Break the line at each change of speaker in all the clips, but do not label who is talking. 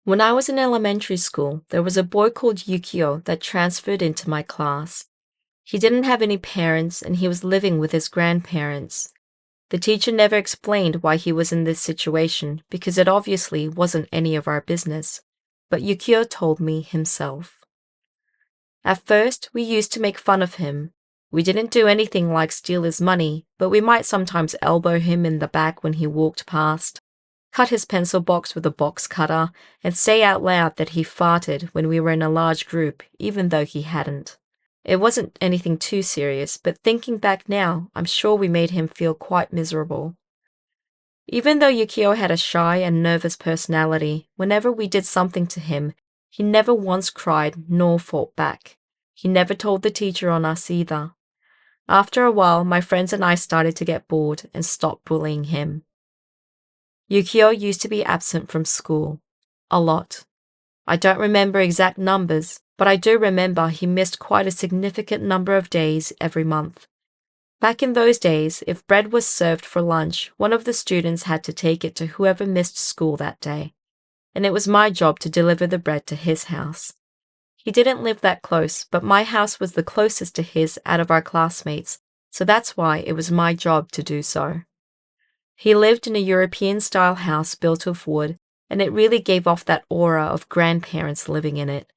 When I was in elementary school, there was a boy called Yukio that transferred into my class. He didn't have any parents and he was living with his grandparents. The teacher never explained why he was in this situation because it obviously wasn't any of our business, but Yukio told me himself. At first, we used to make fun of him. We didn't do anything like steal his money, but we might sometimes elbow him in the back when he walked past, cut his pencil box with a box cutter, and say out loud that he farted when we were in a large group, even though he hadn't. It wasn't anything too serious, but thinking back now, I'm sure we made him feel quite miserable. Even though Yukio had a shy and nervous personality, whenever we did something to him, he never once cried nor fought back. He never told the teacher on us either. After a while, my friends and I started to get bored and stopped bullying him. Yukio used to be absent from school. A lot. I don't remember exact numbers, but I do remember he missed quite a significant number of days every month. Back in those days, if bread was served for lunch, one of the students had to take it to whoever missed school that day, and it was my job to deliver the bread to his house. He didn't live that close, but my house was the closest to his out of our classmates, so that's why it was my job to do so. He lived in a European-style house built of wood, and it really gave off that aura of grandparents living in it.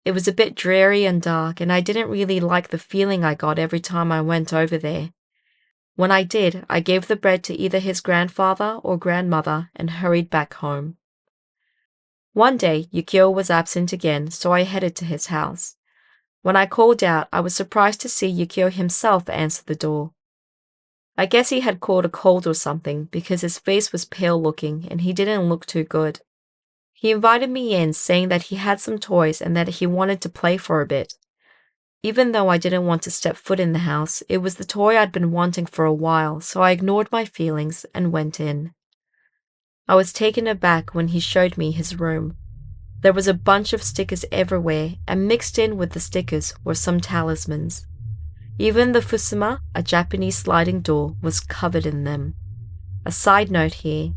It was a bit dreary and dark, and I didn't really like the feeling I got every time I went over there. When I did, I gave the bread to either his grandfather or grandmother and hurried back home. One day, Yukio was absent again, so I headed to his house. When I called out, I was surprised to see Yukio himself answer the door. I guess he had caught a cold or something because his face was pale looking and he didn't look too good. He invited me in, saying that he had some toys and that he wanted to play for a bit. Even though I didn't want to step foot in the house, it was the toy I'd been wanting for a while, so I ignored my feelings and went in. I was taken aback when he showed me his room. There was a bunch of stickers everywhere, and mixed in with the stickers were some talismans. Even the fusuma, a Japanese sliding door, was covered in them. A side note here.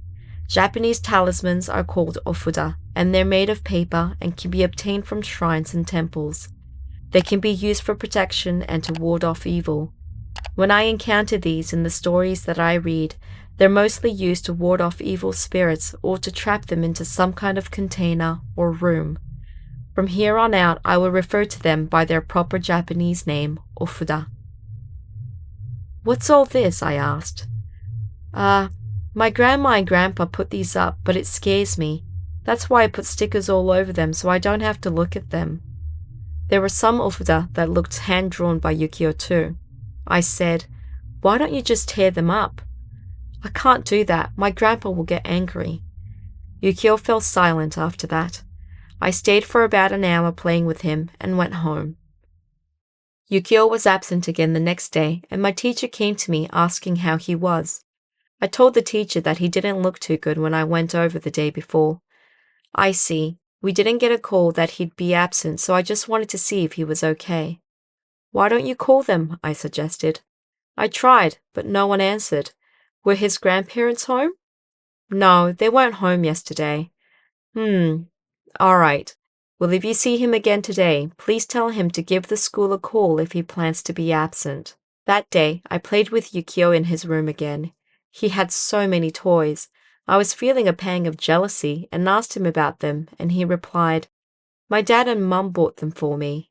Japanese talismans are called ofuda, and they're made of paper and can be obtained from shrines and temples. They can be used for protection and to ward off evil. When I encounter these in the stories that I read, they're mostly used to ward off evil spirits or to trap them into some kind of container or room. From here on out, I will refer to them by their proper Japanese name, ofuda. "What's all this?" I asked. My grandma and grandpa put these up, but it scares me. That's why I put stickers all over them so I don't have to look at them." There were some ofuda that looked hand-drawn by Yukio too. I said, "Why don't you just tear them up?" "I can't do that. My grandpa will get angry." Yukio fell silent after that. I stayed for about an hour playing with him and went home. Yukio was absent again the next day, and my teacher came to me asking how he was. I told the teacher that he didn't look too good when I went over the day before. "I see. We didn't get a call that he'd be absent, so I just wanted to see if he was okay." "Why don't you call them?" I suggested. "I tried, but no one answered. Were his grandparents home?" "No, they weren't home yesterday." All right. Well, if you see him again today, please tell him to give the school a call if he plans to be absent." That day, I played with Yukio in his room again. He had so many toys. I was feeling a pang of jealousy and asked him about them, and he replied, "My dad and mum bought them for me."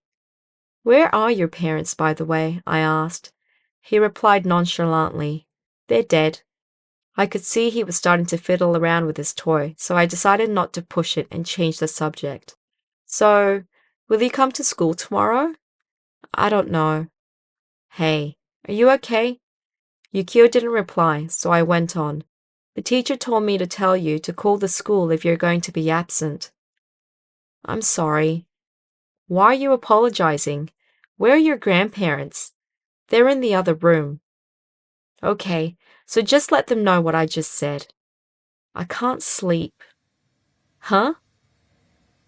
"Where are your parents, by the way?" I asked. He replied nonchalantly, "They're dead." I could see he was starting to fiddle around with his toy, so I decided not to push it and change the subject. "So, will you come to school tomorrow?" "I don't know." "Hey, are you okay?" Yukio didn't reply, so I went on. "The teacher told me to tell you to call the school if you're going to be absent." "I'm sorry." "Why are you apologizing? Where are your grandparents?" "They're in the other room." "Okay, so just let them know what I just said." "I can't sleep." "Huh?"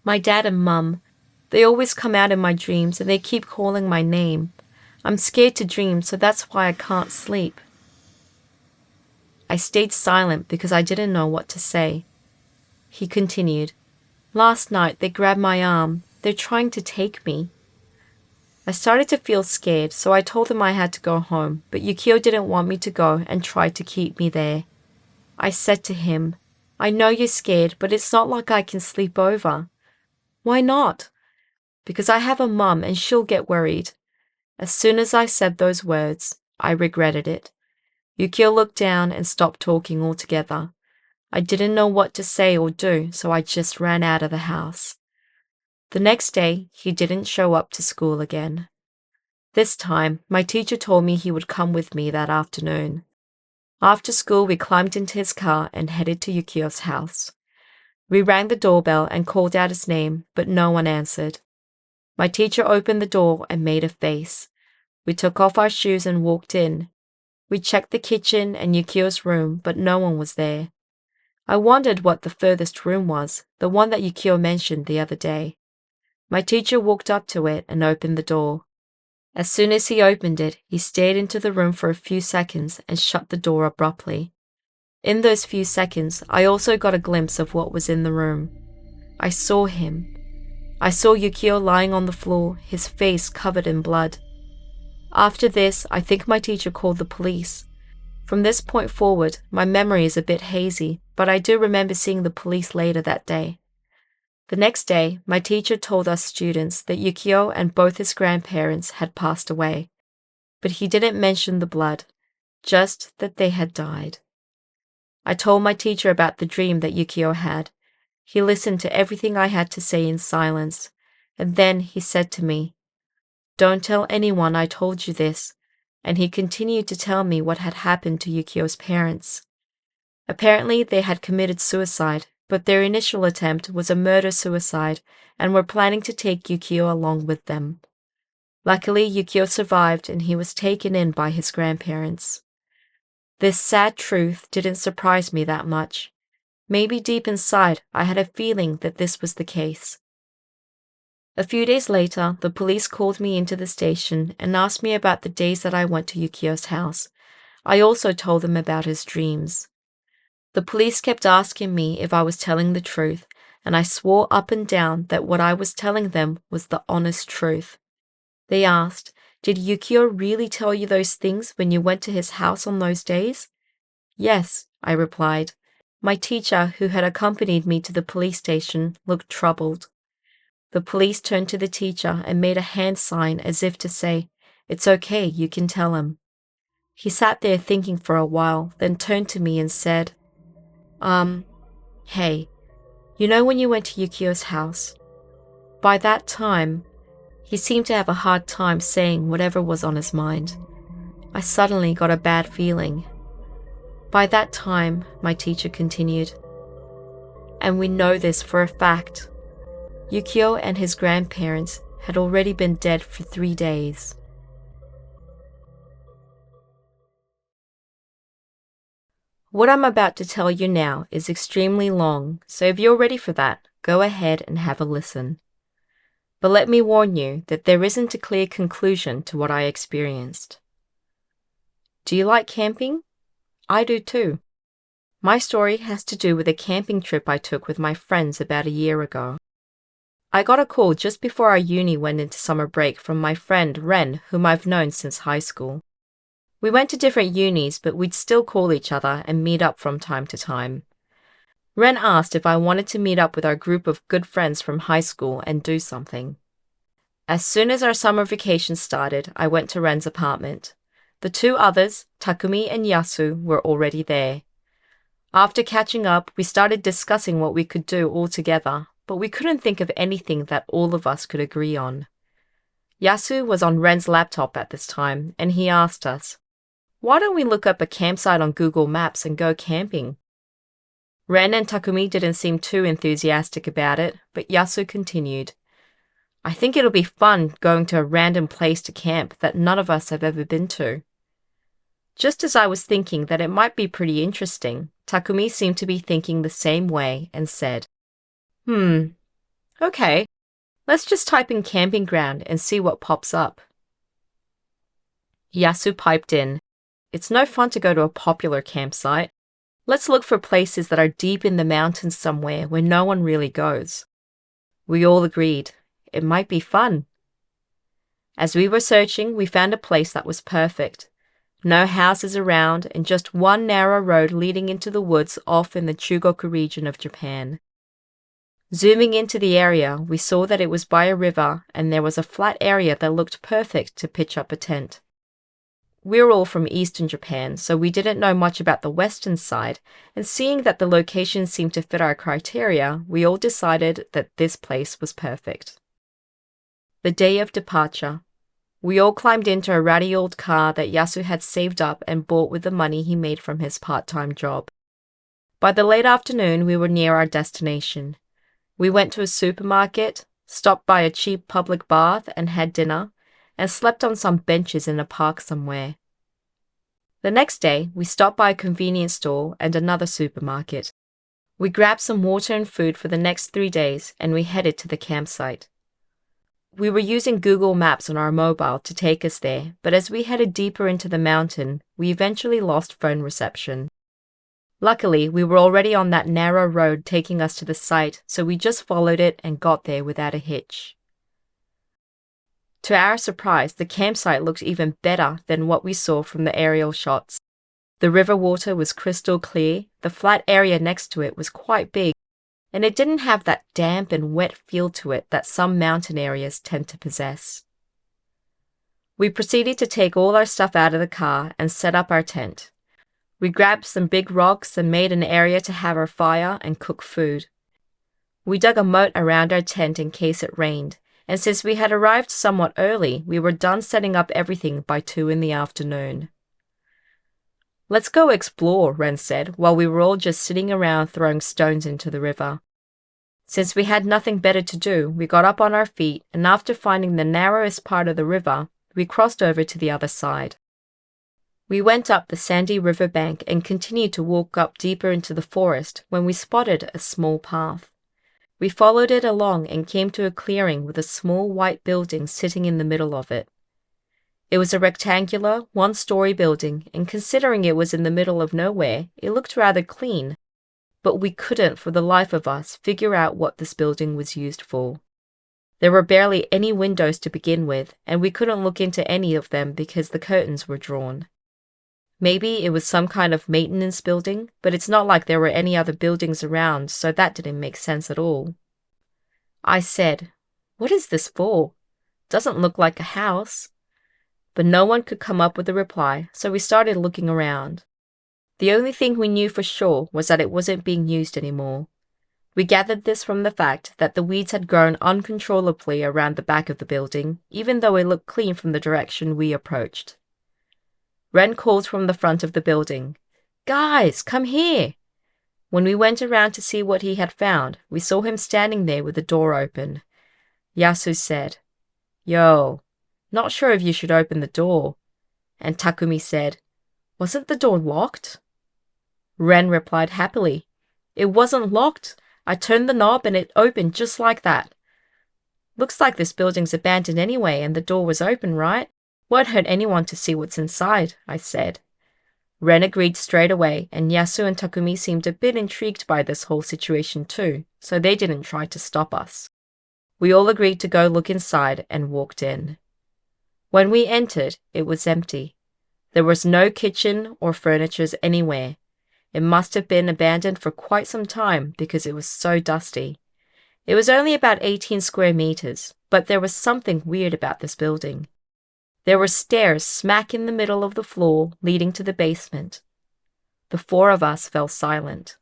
"My dad and mum. They always come out in my dreams and they keep calling my name. I'm scared to dream, so that's why I can't sleep." I stayed silent because I didn't know what to say. He continued, Last night, they grabbed my arm. They're trying to take me. I started to feel scared, so I told them I had to go home, but Yukio didn't want me to go and tried to keep me there. I said to him, I know you're scared, but it's not like I can sleep over. Why not? Because I have a mum and she'll get worried. As soon as I said those words, I regretted it. Yukio looked down and stopped talking altogether. I didn't know what to say or do, so I just ran out of the house. The next day, he didn't show up to school again. This time, my teacher told me he would come with me that afternoon. After school, we climbed into his car and headed to Yukio's house. We rang the doorbell and called out his name, but no one answered. My teacher opened the door and made a face. We took off our shoes and walked in. We checked the kitchen and Yukio's room, but no one was there. I wondered what the furthest room was, the one that Yukio mentioned the other day. My teacher walked up to it and opened the door. As soon as he opened it, he stared into the room for a few seconds and shut the door abruptly. In those few seconds, I also got a glimpse of what was in the room. I saw him. I saw Yukio lying on the floor, his face covered in blood. After this, I think my teacher called the police. From this point forward, my memory is a bit hazy, but I do remember seeing the police later that day. The next day, my teacher told us students that Yukio and both his grandparents had passed away, but he didn't mention the blood, just that they had died. I told my teacher about the dream that Yukio had. He listened to everything I had to say in silence, and then he said to me, "Don't tell anyone I told you this," and he continued to tell me what had happened to Yukio's parents. Apparently, they had committed suicide, but their initial attempt was a murder-suicide and were planning to take Yukio along with them. Luckily, Yukio survived and he was taken in by his grandparents. This sad truth didn't surprise me that much. Maybe deep inside, I had a feeling that this was the case. A few days later, the police called me into the station and asked me about the days that I went to Yukio's house. I also told them about his dreams. The police kept asking me if I was telling the truth, and I swore up and down that what I was telling them was the honest truth. They asked, "Did Yukio really tell you those things when you went to his house on those days?" "Yes," I replied. My teacher, who had accompanied me to the police station, looked troubled. The police turned to the teacher and made a hand sign as if to say, "It's okay, you can tell him." He sat there thinking for a while, then turned to me and said, Hey, you know when you went to Yukio's house? By that time, he seemed to have a hard time saying whatever was on his mind. I suddenly got a bad feeling. By that time, my teacher continued, and we know this for a fact, Yukio and his grandparents had already been dead for 3 days. What I'm about to tell you now is extremely long, so if you're ready for that, go ahead and have a listen. But let me warn you that there isn't a clear conclusion to what I experienced. Do you like camping? I do too. My story has to do with a camping trip I took with my friends about a year ago. I got a call just before our uni went into summer break from my friend Ren, whom I've known since high school. We went to different unis, but we'd still call each other and meet up from time to time. Ren asked if I wanted to meet up with our group of good friends from high school and do something. As soon as our summer vacation started, I went to Ren's apartment. The 2 others, Takumi and Yasu, were already there. After catching up, we started discussing what we could do all together, but we couldn't think of anything that all of us could agree on. Yasu was on Ren's laptop at this time, and he asked us, "Why don't we look up a campsite on Google Maps and go camping?" Ren and Takumi didn't seem too enthusiastic about it, but Yasu continued, "I think it'll be fun going to a random place to camp that none of us have ever been to." Just as I was thinking that it might be pretty interesting, Takumi seemed to be thinking the same way and said, Okay, let's just type in camping ground and see what pops up." Yasu piped in, "It's no fun to go to a popular campsite. Let's look for places that are deep in the mountains somewhere where no one really goes." We all agreed. It might be fun. As we were searching, we found a place that was perfect. No houses around, and just one narrow road leading into the woods off in the Chugoku region of Japan. Zooming into the area, we saw that it was by a river, and there was a flat area that looked perfect to pitch up a tent. We're all from Eastern Japan, so we didn't know much about the Western side, and seeing that the location seemed to fit our criteria, we all decided that this place was perfect. The day of departure. We all climbed into a ratty old car that Yasu had saved up and bought with the money he made from his part-time job. By the late afternoon, we were near our destination. We went to a supermarket, stopped by a cheap public bath and had dinner, and slept on some benches in a park somewhere. The next day, we stopped by a convenience store and another supermarket. We grabbed some water and food for the next 3 days, and we headed to the campsite. We were using Google Maps on our mobile to take us there, but as we headed deeper into the mountain, we eventually lost phone reception. Luckily, we were already on that narrow road taking us to the site, so we just followed it and got there without a hitch. To our surprise, the campsite looked even better than what we saw from the aerial shots. The river water was crystal clear, the flat area next to it was quite big, and it didn't have that damp and wet feel to it that some mountain areas tend to possess. We proceeded to take all our stuff out of the car and set up our tent. We grabbed some big rocks and made an area to have our fire and cook food. We dug a moat around our tent in case it rained, and since we had arrived somewhat early, we were done setting up everything by 2 in the afternoon. "Let's go explore," Ren said, while we were all just sitting around throwing stones into the river. Since we had nothing better to do, we got up on our feet, and after finding the narrowest part of the river, we crossed over to the other side. We went up the sandy river bank and continued to walk up deeper into the forest when we spotted a small path. We followed it along and came to a clearing with a small white building sitting in the middle of it. It was a rectangular, one-story building, and considering it was in the middle of nowhere, it looked rather clean, but we couldn't for the life of us figure out what this building was used for. There were barely any windows to begin with, and we couldn't look into any of them because the curtains were drawn. Maybe it was some kind of maintenance building, but it's not like there were any other buildings around, so that didn't make sense at all. I said, "What is this for? Doesn't look like a house." But no one could come up with a reply, so we started looking around. The only thing we knew for sure was that it wasn't being used anymore. We gathered this from the fact that the weeds had grown uncontrollably around the back of the building, even though it looked clean from the direction we approached. Ren called from the front of the building, "Guys, come here!" When we went around to see what he had found, we saw him standing there with the door open. Yasu said, "Yo, not sure if you should open the door." And Takumi said, "Wasn't the door locked?" Ren replied happily, "It wasn't locked. I turned the knob and it opened just like that." "Looks like this building's abandoned anyway and the door was open, right? Won't hurt anyone to see what's inside," I said. Ren agreed straight away, and Yasu and Takumi seemed a bit intrigued by this whole situation too, so they didn't try to stop us. We all agreed to go look inside and walked in. When we entered, it was empty. There was no kitchen or furniture anywhere. It must have been abandoned for quite some time because it was so dusty. It was only about 18 square meters, but there was something weird about this building. There were stairs smack in the middle of the floor leading to the basement. The 4 of us fell silent.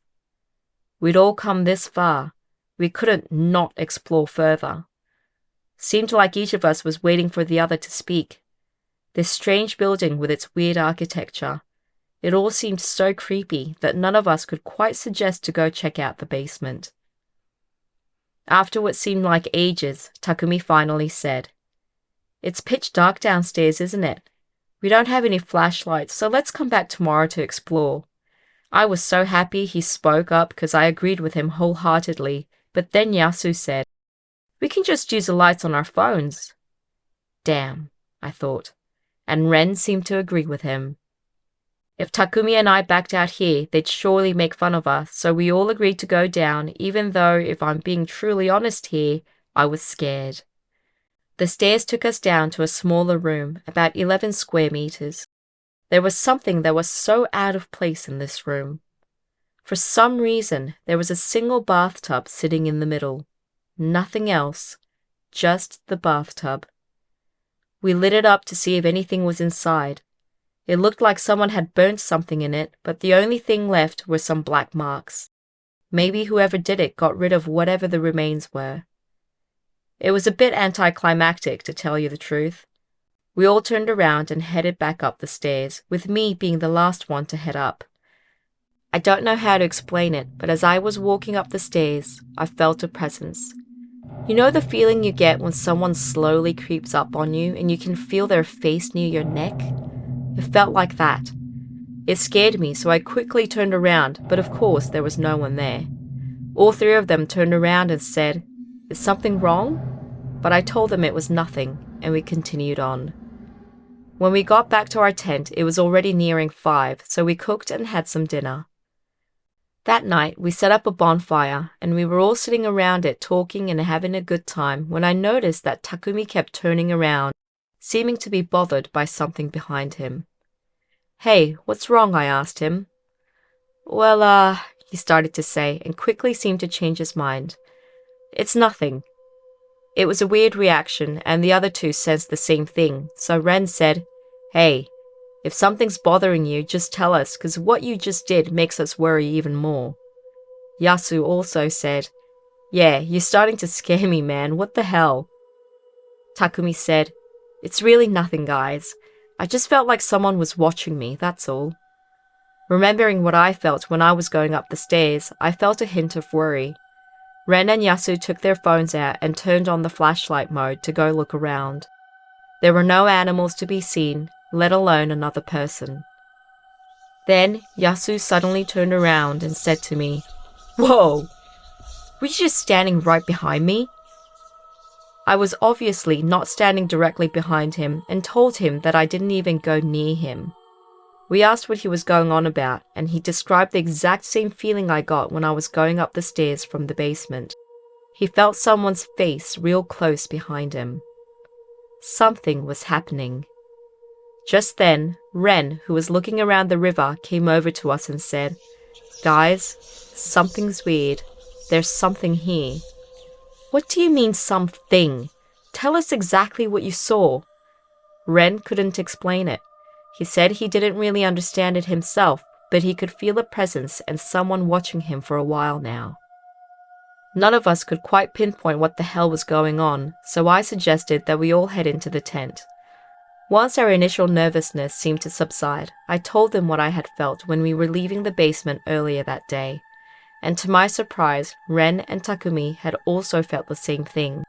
We'd all come this far. We couldn't not explore further. Seemed like each of us was waiting for the other to speak. This strange building with its weird architecture. It all seemed so creepy that none of us could quite suggest to go check out the basement. After what seemed like ages, Takumi finally said, "It's pitch dark downstairs, isn't it? We don't have any flashlights, so let's come back tomorrow to explore." I was so happy he spoke up because I agreed with him wholeheartedly, but then Yasu said, "We can just use the lights on our phones." Damn, I thought, and Ren seemed to agree with him. If Takumi and I backed out here, they'd surely make fun of us, so we all agreed to go down, even though, if I'm being truly honest here, I was scared. The stairs took us down to a smaller room, about 11 square meters. There was something that was so out of place in this room. For some reason, there was a single bathtub sitting in the middle. Nothing else, just the bathtub. We lit it up to see if anything was inside. It looked like someone had burnt something in it, but the only thing left were some black marks. Maybe whoever did it got rid of whatever the remains were. It was a bit anticlimactic, to tell you the truth. We all turned around and headed back up the stairs, with me being the last one to head up. I don't know how to explain it, but as I was walking up the stairs, I felt a presence. You know the feeling you get when someone slowly creeps up on you and you can feel their face near your neck? It felt like that. It scared me, so I quickly turned around, but of course there was no one there. All three of them turned around and said, "Is something wrong?" But I told them it was nothing, and we continued on. When we got back to our tent, it was already nearing 5, so we cooked and had some dinner. That night, we set up a bonfire, and we were all sitting around it talking and having a good time when I noticed that Takumi kept turning around, seeming to be bothered by something behind him. "Hey, what's wrong?" I asked him. "Well, he started to say, and quickly seemed to change his mind. "It's nothing." It was a weird reaction, and the other two sensed the same thing, so Ren said, "Hey, if something's bothering you, just tell us, because what you just did makes us worry even more." Yasu also said, "Yeah, you're starting to scare me, man, what the hell?" Takumi said, "It's really nothing, guys. I just felt like someone was watching me, that's all." Remembering what I felt when I was going up the stairs, I felt a hint of worry. Ren and Yasu took their phones out and turned on the flashlight mode to go look around. There were no animals to be seen, let alone another person. Then Yasu suddenly turned around and said to me, "Whoa! Were you just standing right behind me?" I was obviously not standing directly behind him and told him that I didn't even go near him. We asked what he was going on about, and he described the exact same feeling I got when I was going up the stairs from the basement. He felt someone's face real close behind him. Something was happening. Just then, Ren, who was looking around the river, came over to us and said, "Guys, something's weird. There's something here." "What do you mean, something? Tell us exactly what you saw." Ren couldn't explain it. He said he didn't really understand it himself, but he could feel a presence and someone watching him for a while now. None of us could quite pinpoint what the hell was going on, so I suggested that we all head into the tent. Once our initial nervousness seemed to subside, I told them what I had felt when we were leaving the basement earlier that day, and to my surprise, Ren and Takumi had also felt the same thing.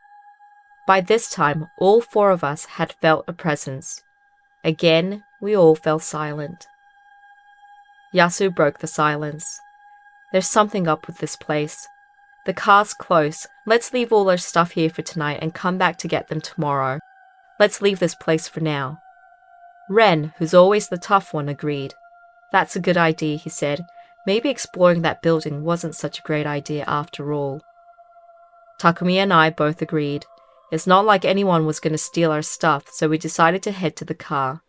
By this time, all 4 of us had felt a presence. Again, we all fell silent. Yasu broke the silence. "There's something up with this place. The car's close. Let's leave all our stuff here for tonight and come back to get them tomorrow. Let's leave this place for now." Ren, who's always the tough one, agreed. "That's a good idea," he said. "Maybe exploring that building wasn't such a great idea after all." Takumi and I both agreed. It's not like anyone was going to steal our stuff, so we decided to head to the car.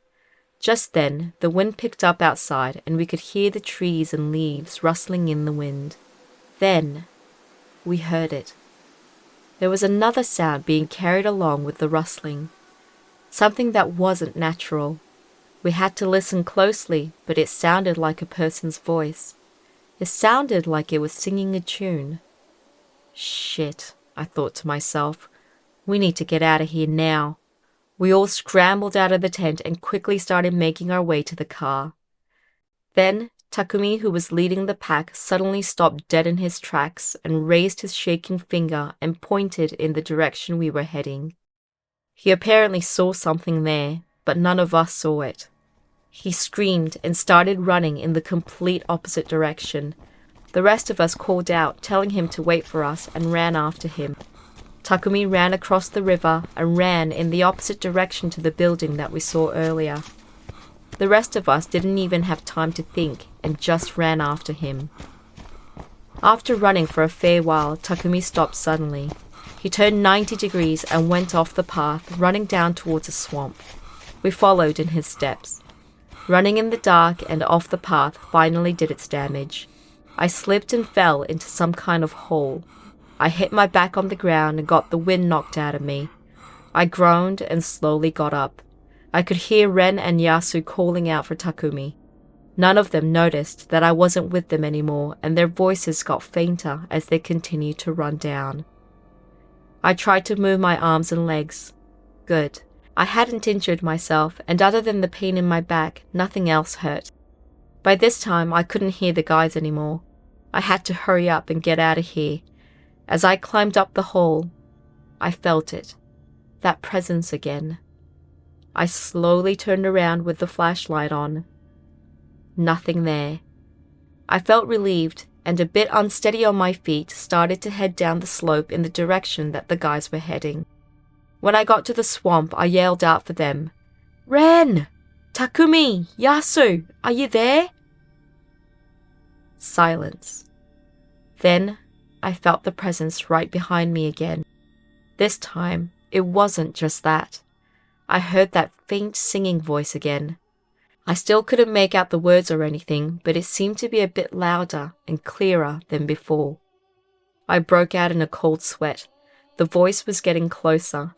Just then, the wind picked up outside and we could hear the trees and leaves rustling in the wind. Then, we heard it. There was another sound being carried along with the rustling. Something that wasn't natural. We had to listen closely, but it sounded like a person's voice. It sounded like it was singing a tune. "Shit," I thought to myself. "We need to get out of here now." We all scrambled out of the tent and quickly started making our way to the car. Then, Takumi, who was leading the pack, suddenly stopped dead in his tracks and raised his shaking finger and pointed in the direction we were heading. He apparently saw something there, but none of us saw it. He screamed and started running in the complete opposite direction. The rest of us called out, telling him to wait for us, and ran after him. Takumi ran across the river and ran in the opposite direction to the building that we saw earlier. The rest of us didn't even have time to think and just ran after him. After running for a fair while, Takumi stopped suddenly. He turned 90 degrees and went off the path, running down towards a swamp. We followed in his steps. Running in the dark and off the path finally did its damage. I slipped and fell into some kind of hole. I hit my back on the ground and got the wind knocked out of me. I groaned and slowly got up. I could hear Ren and Yasu calling out for Takumi. None of them noticed that I wasn't with them anymore, and their voices got fainter as they continued to run down. I tried to move my arms and legs. Good. I hadn't injured myself, and other than the pain in my back, nothing else hurt. By this time, I couldn't hear the guys anymore. I had to hurry up and get out of here. As I climbed up the hole, I felt it. That presence again. I slowly turned around with the flashlight on. Nothing there. I felt relieved and a bit unsteady on my feet, started to head down the slope in the direction that the guys were heading. When I got to the swamp, I yelled out for them. "Ren! Takumi! Yasu! Are you there?" Silence. Then I felt the presence right behind me again. This time, it wasn't just that. I heard that faint singing voice again. I still couldn't make out the words or anything, but it seemed to be a bit louder and clearer than before. I broke out in a cold sweat. The voice was getting closer.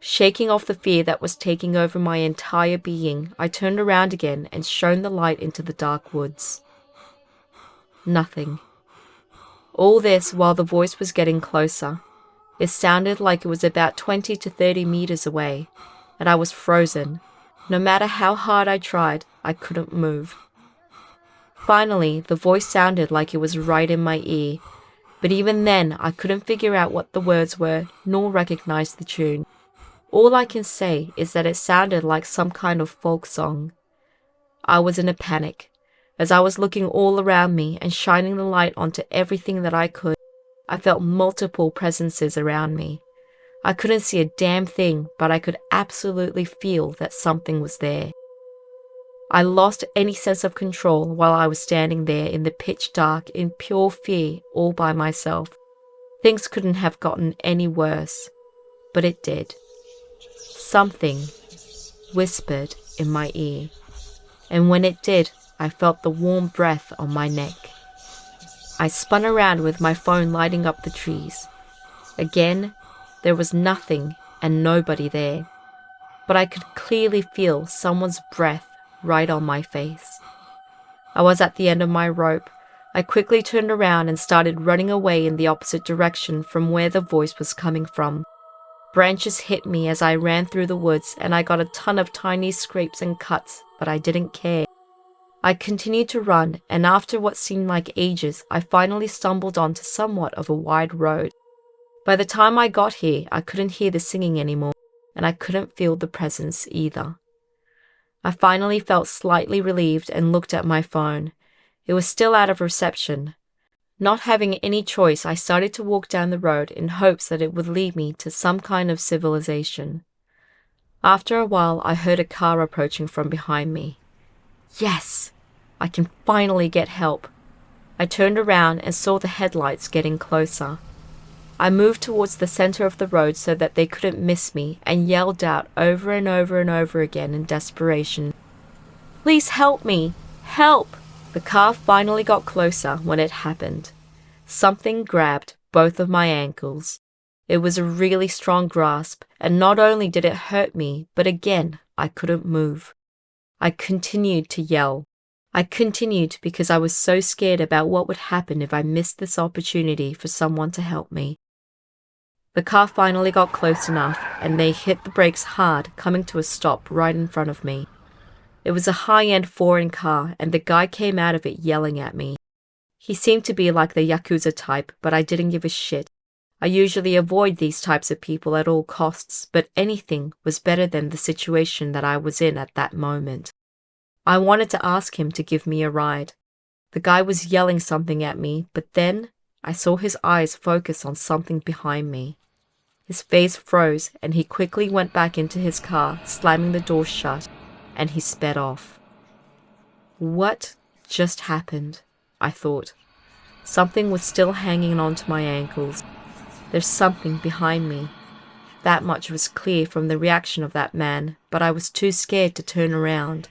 Shaking off the fear that was taking over my entire being, I turned around again and shone the light into the dark woods. Nothing. All this while the voice was getting closer. It sounded like it was about 20 to 30 meters away, and I was frozen. No matter how hard I tried, I couldn't move. Finally, the voice sounded like it was right in my ear, but even then I couldn't figure out what the words were, nor recognize the tune. All I can say is that it sounded like some kind of folk song. I was in a panic. As I was looking all around me and shining the light onto everything that I could, I felt multiple presences around me. I couldn't see a damn thing, but I could absolutely feel that something was there. I lost any sense of control while I was standing there in the pitch dark in pure fear all by myself. Things couldn't have gotten any worse, but it did. Something whispered in my ear, and when it did, I felt the warm breath on my neck. I spun around with my phone lighting up the trees. Again, there was nothing and nobody there, but I could clearly feel someone's breath right on my face. I was at the end of my rope. I quickly turned around and started running away in the opposite direction from where the voice was coming from. Branches hit me as I ran through the woods, and I got a ton of tiny scrapes and cuts, but I didn't care. I continued to run, and after what seemed like ages, I finally stumbled onto somewhat of a wide road. By the time I got here, I couldn't hear the singing anymore, and I couldn't feel the presence either. I finally felt slightly relieved and looked at my phone. It was still out of reception. Not having any choice, I started to walk down the road in hopes that it would lead me to some kind of civilization. After a while, I heard a car approaching from behind me. Yes! I can finally get help. I turned around and saw the headlights getting closer. I moved towards the center of the road so that they couldn't miss me and yelled out over and over and over again in desperation. "Please help me! Help!" The car finally got closer when it happened. Something grabbed both of my ankles. It was a really strong grasp, and not only did it hurt me, but again, I couldn't move. I continued to yell. I continued because I was so scared about what would happen if I missed this opportunity for someone to help me. The car finally got close enough, and they hit the brakes hard, coming to a stop right in front of me. It was a high-end foreign car, and the guy came out of it yelling at me. He seemed to be like the Yakuza type, but I didn't give a shit. I usually avoid these types of people at all costs, but anything was better than the situation that I was in at that moment. I wanted to ask him to give me a ride. The guy was yelling something at me, but then I saw his eyes focus on something behind me. His face froze, and he quickly went back into his car, slamming the door shut, and he sped off. What just happened? I thought. Something was still hanging onto my ankles. There's something behind me. That much was clear from the reaction of that man, but I was too scared to turn around.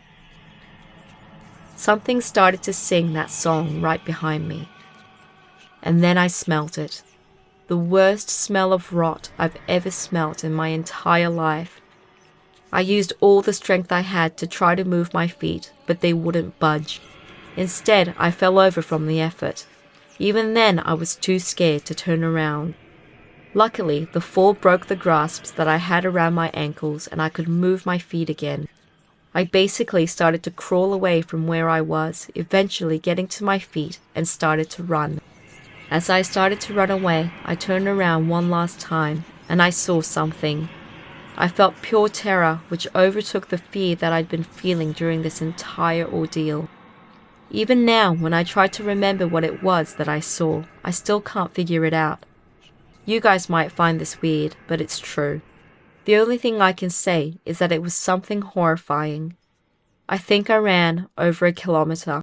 Something started to sing that song right behind me. And then I smelt it. The worst smell of rot I've ever smelt in my entire life. I used all the strength I had to try to move my feet, but they wouldn't budge. Instead, I fell over from the effort. Even then, I was too scared to turn around. Luckily, the fall broke the grasps that I had around my ankles and I could move my feet again. I basically started to crawl away from where I was, eventually getting to my feet and started to run. As I started to run away, I turned around one last time and I saw something. I felt pure terror, which overtook the fear that I'd been feeling during this entire ordeal. Even now, when I try to remember what it was that I saw, I still can't figure it out. You guys might find this weird, but it's true. The only thing I can say is that it was something horrifying. I think I ran over 1 kilometer.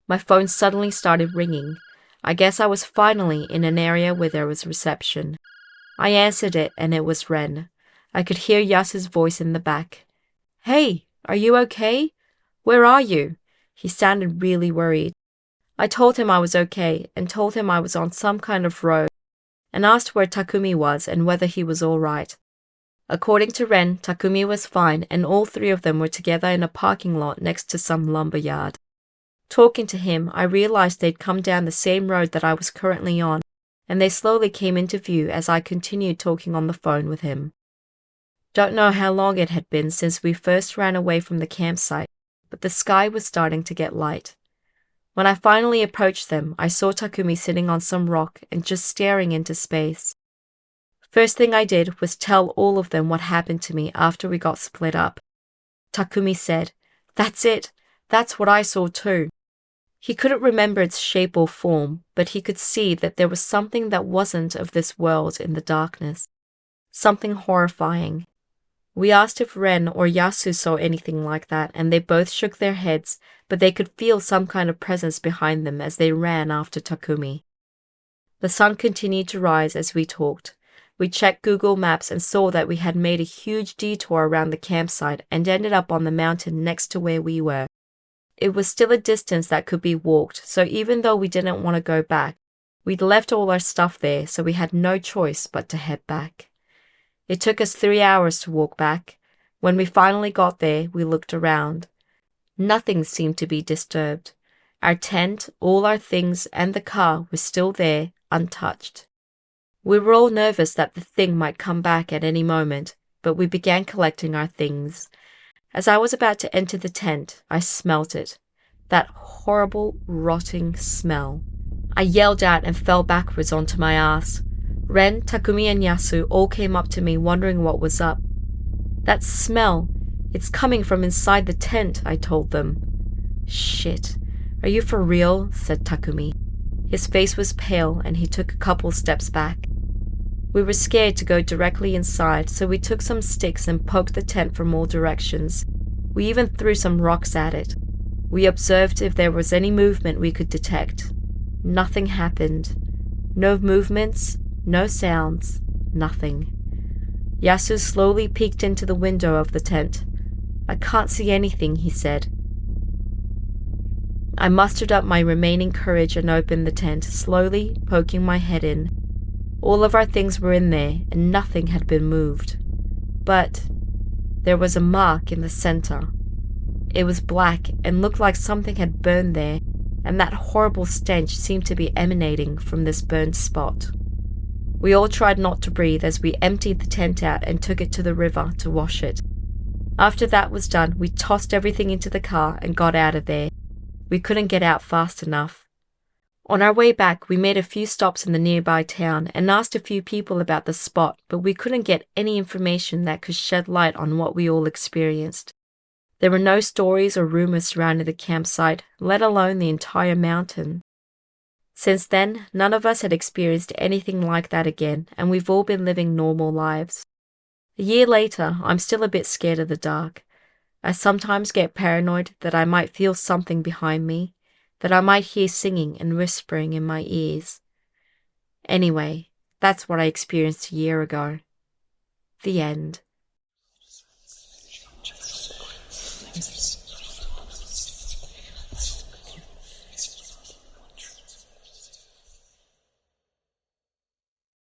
My phone suddenly started ringing. I guess I was finally in an area where there was reception. I answered it and it was Ren. I could hear Yasu's voice in the back. "Hey, are you okay? Where are you?" He sounded really worried. I told him I was okay and told him I was on some kind of road and asked where Takumi was and whether he was all right. According to Ren, Takumi was fine and all three of them were together in a parking lot next to some lumber yard. Talking to him, I realized they'd come down the same road that I was currently on, and they slowly came into view as I continued talking on the phone with him. Don't know how long it had been since we first ran away from the campsite, but the sky was starting to get light. When I finally approached them, I saw Takumi sitting on some rock and just staring into space. First thing I did was tell all of them what happened to me after we got split up. Takumi said, "That's it. That's what I saw too." He couldn't remember its shape or form, but he could see that there was something that wasn't of this world in the darkness. Something horrifying. We asked if Ren or Yasu saw anything like that, and they both shook their heads, but they could feel some kind of presence behind them as they ran after Takumi. The sun continued to rise as we talked. We checked Google Maps and saw that we had made a huge detour around the campsite and ended up on the mountain next to where we were. It was still a distance that could be walked, so even though we didn't want to go back, we'd left all our stuff there, so we had no choice but to head back. It took us 3 hours to walk back. When we finally got there, we looked around. Nothing seemed to be disturbed. Our tent, all our things, and the car were still there, untouched. We were all nervous that the thing might come back at any moment, but we began collecting our things. As I was about to enter the tent, I smelt it. That horrible, rotting smell. I yelled out and fell backwards onto my ass. Ren, Takumi, and Yasu all came up to me wondering what was up. "That smell, it's coming from inside the tent," I told them. "Shit, are you for real?" said Takumi. His face was pale and he took a couple steps back. We were scared to go directly inside, so we took some sticks and poked the tent from all directions. We even threw some rocks at it. We observed if there was any movement we could detect. Nothing happened. No movements, no sounds, nothing. Yasu slowly peeked into the window of the tent. "I can't see anything," he said. I mustered up my remaining courage and opened the tent, slowly poking my head in. All of our things were in there, and nothing had been moved. But there was a mark in the center. It was black and looked like something had burned there, and that horrible stench seemed to be emanating from this burned spot. We all tried not to breathe as we emptied the tent out and took it to the river to wash it. After that was done, we tossed everything into the car and got out of there. We couldn't get out fast enough. On our way back, we made a few stops in the nearby town and asked a few people about the spot, but we couldn't get any information that could shed light on what we all experienced. There were no stories or rumors surrounding the campsite, let alone the entire mountain. Since then, none of us had experienced anything like that again, and we've all been living normal lives. A year later, I'm still a bit scared of the dark. I sometimes get paranoid that I might feel something behind me, that I might hear singing and whispering in my ears. Anyway, that's what I experienced a year ago. The end.